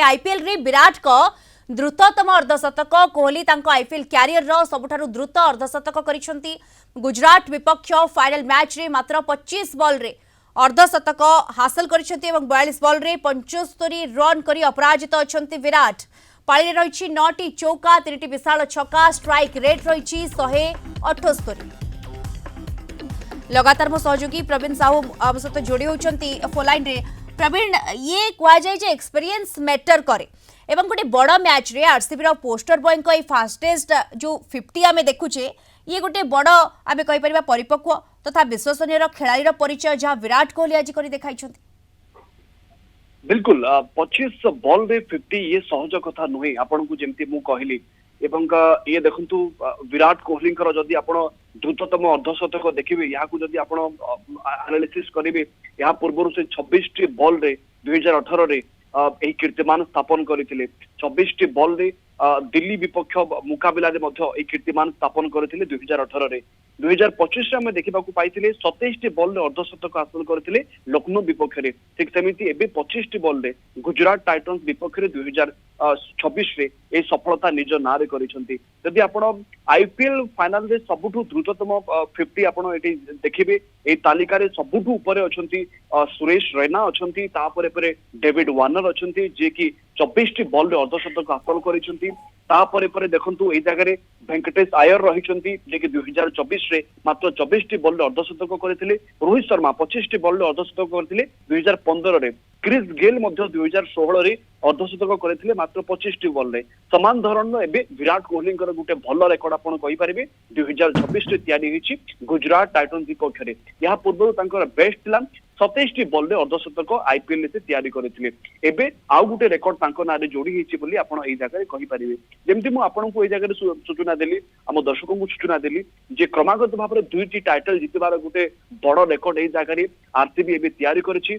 IPL रे विराट को द्रुततम अर्धशतक कोहली आईपीएल क्यारियर रो सबुठारु द्रुत अर्धशतक करिसेंती। गुजरात विपक्ष फाइनल मैच रे मात्र 25 बॉल रे अर्धशतक हासिल करिसेंती एवं 42 बॉल रे 75 रन करी अपराजित अछंती विराट। पाळी रही 9टी चौका 3टी विशाल छक्का स्ट्राइक रेट रही 178। लगातार मो सहयोगी प्रवीण साहू आम सहित जोड़ी होती फोलाइन रे। प्रवीण, ये कह जाए जे एक्सपीरियंस मैटर करे एवं गोटे बड़ मैच रे आरसीबी रो पोस्टर बॉय को फास्टेस्ट जो 50 आमे देखुचे ये गोटे बड़ आमे कहि परिबा परिपक्व तथा विश्वसनीय खेलाड़ी परिचय जहाँ विराट कोहली आज करी देखाई। बिल्कुल 25 बॉल रे 50 ये सहज कथा नुहे आपन को जेमती मु कहली एवं ये देखंतु विराट कोहली जदि आपण द्रुततम अर्धशतक देखिबे या को जदि आपण एनालिसिस करिवे या पूर्व से 26 बॉल रे 2018 रे एही कीर्तिमान स्थापन करथिले। 24 बॉल रे दिल्ली विपक्ष मुकाबला रे मध्य एही कीर्तिमान स्थापन करथिले 2018 रे। 2025 रे हम देखा पाइथिले 27 बॉल रे अर्धशतक हासिल करथिले लखनऊ विपक्ष रे। ठीक सेमिति एबे 25 बॉल रे गुजरात टाइटन्स विपक्ष रे 2026 रे ए सफलता निज नारे करिसंती। जदि आपण आईपीएल फाइनल रे सबुठु द्रुततम 50 आपण एटी देखिबे ए तालिका रे सबुठु ऊपर अछंती सुरेश रैना अछंती, तापरे परे डेविड वार्नर अछंती जे कि 24 बॉल रे अर्धशतक हासिल करिसंती। तापरे परे देखंतु ए जगह रे वेंकटेश आयर रहिसंती जे कि 2024 रे मात्र 24 बॉल रे अर्धशतक करथिले। रोहित शर्मा 25 बॉल रे अर्धशतक करथिले 2015 रे। क्रिस गेल मध्य 2016 रे अर्धशतक करथिले मात्र 25 बॉल रे। समान धरण एबे विराट कोहली गोटे भल रेकर्ड आपण कहि परिबे 2026 रे तयारी हिची गुजरात टाइटन्स विपक्ष रे। या पूर्व तांकर बेस्ट थिला 27 बॉल रे अर्धशतक आईपीएल से तयारी करथिले। एबे आउ गुटे रेकर्ड तांको नारे जोड़ी हिची बोली आपण एई जगह रे कहि परिबे। जेमति मु आपण को एई जगह रे सूचना देली हम दर्शकों को सूचना देली जे क्रमागत भाव रे 2टी टाइटल जितबार गुटे बड़ रेकर्ड एई जगह रे आरसीबी एबे तयारी करछि।